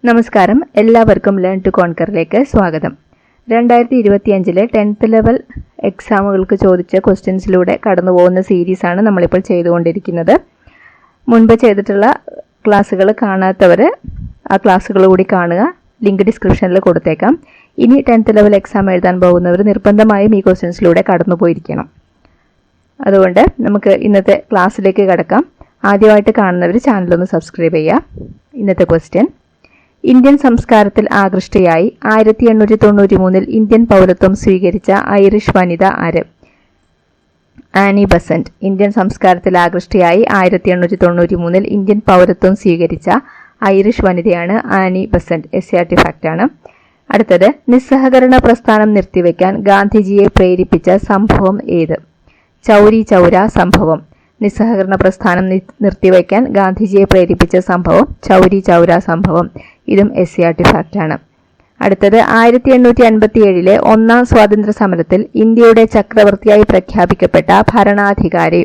നമസ്കാരം, എല്ലാവർക്കും learn to കോൺകറിലേക്ക് സ്വാഗതം. 2025 10th ലെവൽ എക്സാമുകൾക്ക് ചോദിച്ച ക്വസ്റ്റ്യൻസിലൂടെ കടന്നു പോകുന്ന സീരീസാണ് നമ്മളിപ്പോൾ ചെയ്തുകൊണ്ടിരിക്കുന്നത്. മുൻപ് ചെയ്തിട്ടുള്ള ക്ലാസ്സുകൾ കാണാത്തവർ ആ ക്ലാസ്സുകൾ കൂടി കാണുക. ലിങ്ക് ഡിസ്ക്രിപ്ഷനിൽ കൊടുത്തേക്കാം. ഇനി 10th ലെവൽ എക്സാം എഴുതാൻ പോകുന്നവർ നിർബന്ധമായും ഈ ക്വസ്റ്റ്യൻസിലൂടെ കടന്നു പോയിരിക്കണം. അതുകൊണ്ട് നമുക്ക് ഇന്നത്തെ ക്ലാസ്സിലേക്ക് കടക്കാം. ആദ്യമായിട്ട് കാണുന്നവർ ചാനലൊന്ന് സബ്സ്ക്രൈബ് ചെയ്യുക. ഇന്നത്തെ ക്വസ്റ്റ്യൻ: ഇന്ത്യൻ സംസ്കാരത്തിൽ ആകൃഷ്ടയായി 1893 ഇന്ത്യൻ പൗരത്വം സ്വീകരിച്ച ഐറിഷ് വനിത ആര്? Annie Besant. ഇന്ത്യൻ സംസ്കാരത്തിൽ ആകൃഷ്ടയായി 1893 ഇന്ത്യൻ പൗരത്വം സ്വീകരിച്ച ഐറിഷ് വനിതയാണ് ആനി ബസന്റ്. SCRT ഫാക്റ്റാണ്. അടുത്തത്: നിസ്സഹകരണ പ്രസ്ഥാനം നിർത്തിവെക്കാൻ ഗാന്ധിജിയെ പ്രേരിപ്പിച്ച സംഭവം ഏത്? ചൗരി ചൗര സംഭവം. നിസ്സഹകരണ പ്രസ്ഥാനം നിർത്തിവയ്ക്കാൻ ഗാന്ധിജിയെ പ്രേരിപ്പിച്ച സംഭവം ചൗരി ചൗര സംഭവം. ഇതും SCRT ഫാക്റ്റാണ്. അടുത്തത്: 1857 ഒന്നാം സ്വാതന്ത്ര്യ സമരത്തിൽ ഇന്ത്യയുടെ ചക്രവർത്തിയായി പ്രഖ്യാപിക്കപ്പെട്ട ഭരണാധികാരി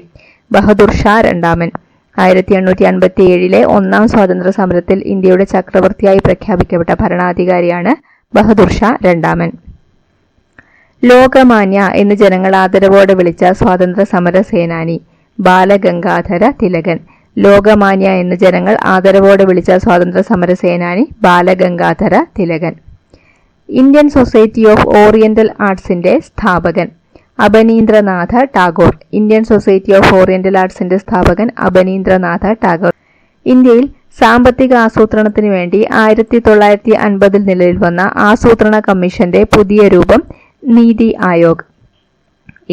ബഹദൂർ ഷാ രണ്ടാമൻ. 1857 ഒന്നാം സ്വാതന്ത്ര്യ സമരത്തിൽ ഇന്ത്യയുടെ ചക്രവർത്തിയായി പ്രഖ്യാപിക്കപ്പെട്ട ഭരണാധികാരിയാണ് ബഹദൂർ ഷാ രണ്ടാമൻ. ലോകമാന്യ എന്ന് ജനങ്ങൾ ആദരവോടെ വിളിച്ച സ്വാതന്ത്ര്യ സമര സേനാനി ബാലഗംഗാധര തിലകൻ. ലോകമാന്യ എന്ന് ജനങ്ങൾ ആദരവോടെ വിളിച്ച സ്വാതന്ത്ര്യ സമര സേനാനി Balagangadhara Tilakan. Indian society of oriental ആർട്സിന്റെ സ്ഥാപകൻ Abanindranath Tagore. Indian society of oriental ആർട്സിന്റെ സ്ഥാപകൻ അബനീന്ദ്രനാഥ ടാഗോർ. ഇന്ത്യയിൽ സാമ്പത്തിക ആസൂത്രണത്തിനു വേണ്ടി 1950 നിലവിൽ വന്ന ആസൂത്രണ കമ്മീഷന്റെ പുതിയ രൂപം നീതി ആയോഗ്.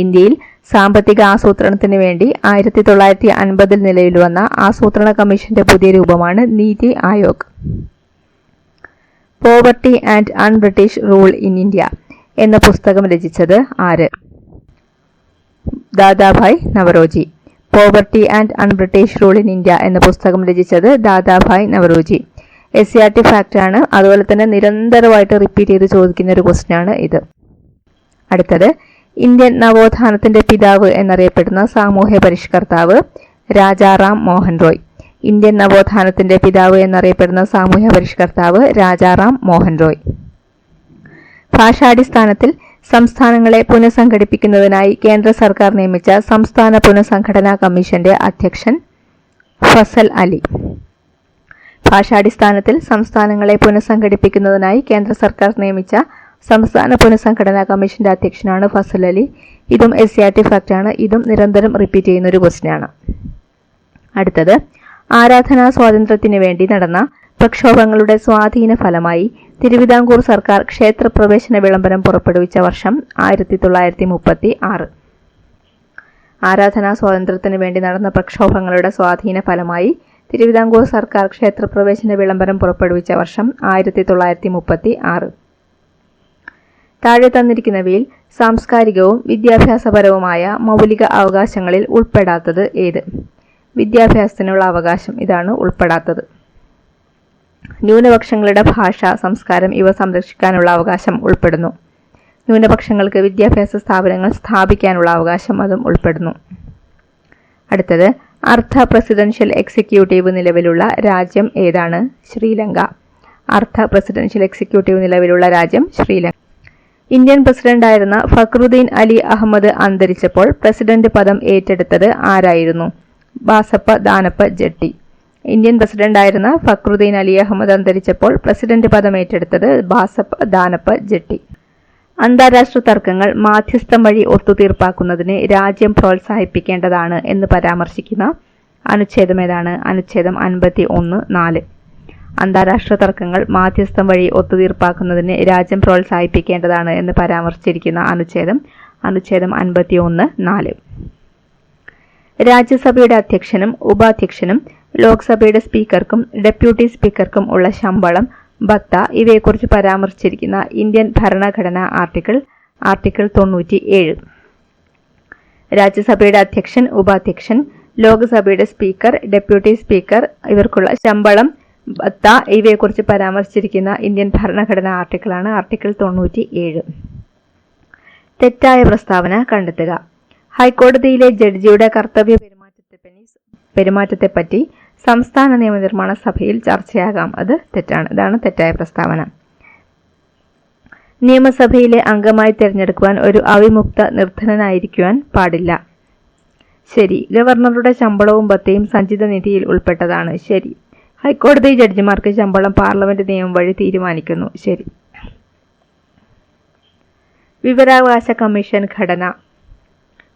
ഇന്ത്യയിൽ സാമ്പത്തിക ആസൂത്രണത്തിന് വേണ്ടി 1950 നിലവിൽ വന്ന ആസൂത്രണ കമ്മീഷന്റെ പുതിയ രൂപമാണ് NITI Aayog. Poverty and un-British rule in India എന്ന പുസ്തകം രചിച്ചത് ആര്? Dadabhai Naoroji. Poverty and un-British rule in India എന്ന പുസ്തകം രചിച്ചത് ദാദാഭായ് നവറോജി. SCRT ഫാക്റ്റാണ്. അതുപോലെ തന്നെ നിരന്തരമായിട്ട് റിപ്പീറ്റ് ചെയ്ത് ചോദിക്കുന്ന ഒരു ക്വസ്റ്റ്യൻ ആണ് ഇത്. അടുത്തത്: ഇന്ത്യൻ നവോത്ഥാനത്തിന്റെ പിതാവ് എന്നറിയപ്പെടുന്ന സാമൂഹ്യ പരിഷ്കർത്താവ് രാജാറാം മോഹൻ റോയ്. ഇന്ത്യൻ നവോത്ഥാനത്തിന്റെ പിതാവ് എന്നറിയപ്പെടുന്ന സാമൂഹ്യ പരിഷ്കർത്താവ് രാജാറാം മോഹൻ റോയ്. ഭാഷാടിസ്ഥാനത്തിൽ സംസ്ഥാനങ്ങളെ പുനഃസംഘടിപ്പിക്കുന്നതിനായി കേന്ദ്ര സർക്കാർ നിയമിച്ച സംസ്ഥാന പുനഃസംഘടനാ കമ്മീഷന്റെ അധ്യക്ഷൻ ഫസൽ അലി. ഭാഷാടിസ്ഥാനത്തിൽ സംസ്ഥാനങ്ങളെ പുനഃസംഘടിപ്പിക്കുന്നതിനായി കേന്ദ്ര സർക്കാർ നിയമിച്ച സംസ്ഥാന പുനഃസംഘടനാ കമ്മീഷന്റെ അധ്യക്ഷനാണ് ഫസൽ അലി. ഇതും SCRT ഫാക്റ്റാണ്. ഇതും നിരന്തരം റിപ്പീറ്റ് ചെയ്യുന്ന ഒരു ക്വസ്റ്റ്യനാണ്. അടുത്തത്: ആരാധനാ സ്വാതന്ത്ര്യത്തിന് വേണ്ടി നടന്ന പ്രക്ഷോഭങ്ങളുടെ സ്വാധീന ഫലമായി തിരുവിതാംകൂർ സർക്കാർ ക്ഷേത്രപ്രവേശന വിളംബരം പുറപ്പെടുവിച്ച വർഷം 1936. ആരാധനാ സ്വാതന്ത്ര്യത്തിന് വേണ്ടി നടന്ന പ്രക്ഷോഭങ്ങളുടെ സ്വാധീന ഫലമായി തിരുവിതാംകൂർ സർക്കാർ ക്ഷേത്രപ്രവേശന വിളംബരം പുറപ്പെടുവിച്ച വർഷം 1936. താഴെ തന്നിരിക്കുന്നവയിൽ സാംസ്കാരികവും വിദ്യാഭ്യാസപരവുമായ മൗലിക അവകാശങ്ങളിൽ ഉൾപ്പെടാത്തത് ഏത്? വിദ്യാഭ്യാസത്തിനുള്ള അവകാശം ഇതാണ് ഉൾപ്പെടാത്തത്. ന്യൂനപക്ഷങ്ങളുടെ ഭാഷ, സംസ്കാരം ഇവ സംരക്ഷിക്കാനുള്ള അവകാശം ഉൾപ്പെടുന്നു. ന്യൂനപക്ഷങ്ങൾക്ക് വിദ്യാഭ്യാസ സ്ഥാപനങ്ങൾ സ്ഥാപിക്കാനുള്ള അവകാശം അതും ഉൾപ്പെടുന്നു. അടുത്തത്: അർദ്ധ പ്രസിഡൻഷ്യൽ എക്സിക്യൂട്ടീവ് നിലവിലുള്ള രാജ്യം ഏതാണ്? ശ്രീലങ്ക. അർദ്ധ പ്രസിഡൻഷ്യൽ എക്സിക്യൂട്ടീവ് നിലവിലുള്ള രാജ്യം ശ്രീലങ്ക. ഇന്ത്യൻ പ്രസിഡന്റായിരുന്ന ഫക്രുദ്ദീൻ അലി അഹമ്മദ് അന്തരിച്ചപ്പോൾ പ്രസിഡന്റ് പദം ഏറ്റെടുത്തത് ആരായിരുന്നു? ബാസപ്പ ദാനപ്പ ജട്ടി. ഇന്ത്യൻ പ്രസിഡന്റായിരുന്ന ഫക്രുദ്ദീൻ അലി അഹമ്മദ് അന്തരിച്ചപ്പോൾ പ്രസിഡന്റ് പദം ഏറ്റെടുത്തത് ബാസപ്പ ദാനപ്പ ജട്ടി. അന്താരാഷ്ട്ര തർക്കങ്ങൾ മാധ്യസ്ഥം വഴി ഒത്തുതീർപ്പാക്കുന്നതിന് രാജ്യം പ്രോത്സാഹിപ്പിക്കേണ്ടതാണ് എന്ന് പരാമർശിക്കുന്ന അനുച്ഛേദം ഏതാണ്? അനുച്ഛേദം 51(4). അന്താരാഷ്ട്ര തർക്കങ്ങൾ മാധ്യസ്ഥം വഴി ഒത്തുതീർപ്പാക്കുന്നതിന് രാജ്യം പ്രോത്സാഹിപ്പിക്കേണ്ടതാണ് എന്ന് പരാമർശിച്ചിരിക്കുന്ന അനുച്ഛേദം 51(4). രാജ്യസഭയുടെ അധ്യക്ഷനും ഉപാധ്യക്ഷനും ലോക്സഭയുടെ സ്പീക്കർക്കും ഡെപ്യൂട്ടി സ്പീക്കർക്കും ഉള്ള ശമ്പളം, ഭത്ത ഇവയെക്കുറിച്ച് പരാമർശിച്ചിരിക്കുന്ന ഇന്ത്യൻ ഭരണഘടനാ ആർട്ടിക്കിൾ 97. രാജ്യസഭയുടെ അധ്യക്ഷൻ, ഉപാധ്യക്ഷൻ, ലോക്സഭയുടെ സ്പീക്കർ, ഡെപ്യൂട്ടി സ്പീക്കർ ഇവർക്കുള്ള ശമ്പളം, ഭത്ത ഇവയെക്കുറിച്ച് പരാമർശിച്ചിരിക്കുന്ന ഇന്ത്യൻ ഭരണഘടനാ ആർട്ടിക്കിളാണ് ആർട്ടിക്കിൾ 97. തെറ്റായ പ്രസ്താവന കണ്ടെത്തുക. ഹൈക്കോടതിയിലെ ജഡ്ജിയുടെ കർത്തവ്യ പെരുമാറ്റത്തെപ്പറ്റി സംസ്ഥാന നിയമനിർമ്മാണ സഭയിൽ ചർച്ചയാകാം. അത് തെറ്റാണ്. ഇതാണ് തെറ്റായ പ്രസ്താവന. നിയമസഭയിലെ അംഗമായി തിരഞ്ഞെടുക്കുവാൻ ഒരു അവിമുക്ത നിർധനനായിരിക്കുവാൻ പാടില്ല. ശരി. ഗവർണറുടെ ശമ്പളവും ഭത്തയും സഞ്ചിത നിധിയിൽ ഉൾപ്പെട്ടതാണ്. ശരി. ഹൈക്കോടതി ജഡ്ജിമാർക്ക് ശമ്പളം പാർലമെന്റ് നിയമം വഴി തീരുമാനിക്കുന്നു. ശരി. വിവരാവകാശ കമ്മീഷൻ ഘടന.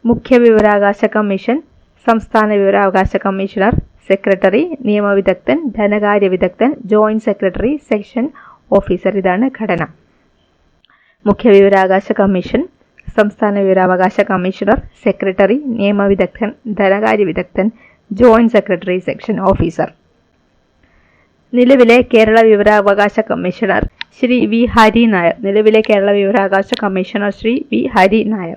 മുഖ്യ വിവരാവകാശ കമ്മീഷൻ, സംസ്ഥാന വിവരാവകാശ കമ്മീഷണർ, സെക്രട്ടറി, നിയമവിദഗ്ധൻ, ധനകാര്യ വിദഗ്ധൻ, ജോയിന്റ് സെക്രട്ടറി, സെക്ഷൻ ഓഫീസർ. ഇതാണ് ഘടന. മുഖ്യ വിവരാവകാശ കമ്മീഷൻ, സംസ്ഥാന വിവരാവകാശ കമ്മീഷണർ, സെക്രട്ടറി, നിയമവിദഗ്ധൻ, ധനകാര്യ വിദഗ്ധൻ, ജോയിന്റ് സെക്രട്ടറി, സെക്ഷൻ ഓഫീസർ. നിലവിലെ കേരള വിവരാവകാശ കമ്മീഷണർ ശ്രീ വി ഹരി നായർ. നിലവിലെ കേരള വിവരാവകാശ കമ്മീഷണർ ശ്രീ വി ഹരി നായർ.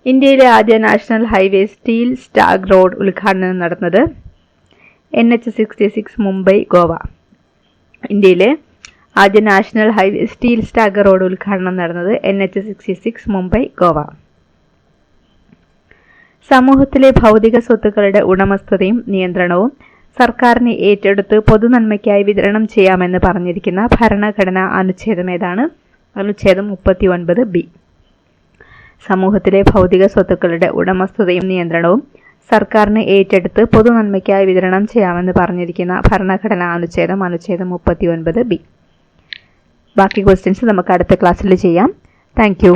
ഇന്ത്യയിലെ ആദ്യ national highway steel stag road ഉദ്ഘാടനം നടന്നത് NH-66 മുംബൈ ഗോവ. ഇന്ത്യയിലെ ആദ്യ national highway steel stag road ഉദ്ഘാടനം നടന്നത് NH-66 മുംബൈ ഗോവ. സമൂഹത്തിലെ ഭൗതിക സ്വത്തുക്കളുടെ ഉടമസ്ഥതയും നിയന്ത്രണവും സർക്കാരിനെ ഏറ്റെടുത്ത് പൊതുനന്മയ്ക്കായി വിതരണം ചെയ്യാമെന്ന് പറഞ്ഞിരിക്കുന്ന ഭരണഘടനാ അനുച്ഛേദം ഏതാണ്? അനുച്ഛേദം 39B. സമൂഹത്തിലെ ഭൗതിക സ്വത്തുക്കളുടെ ഉടമസ്ഥതയും നിയന്ത്രണവും സർക്കാരിന് ഏറ്റെടുത്ത് പൊതുനന്മയ്ക്കായി വിതരണം ചെയ്യാമെന്ന് പറഞ്ഞിരിക്കുന്ന ഭരണഘടനാ അനുച്ഛേദം 39B. ബാക്കി ക്വസ്റ്റ്യൻസ് നമുക്ക് അടുത്ത ക്ലാസ്സിൽ ചെയ്യാം. Thank you.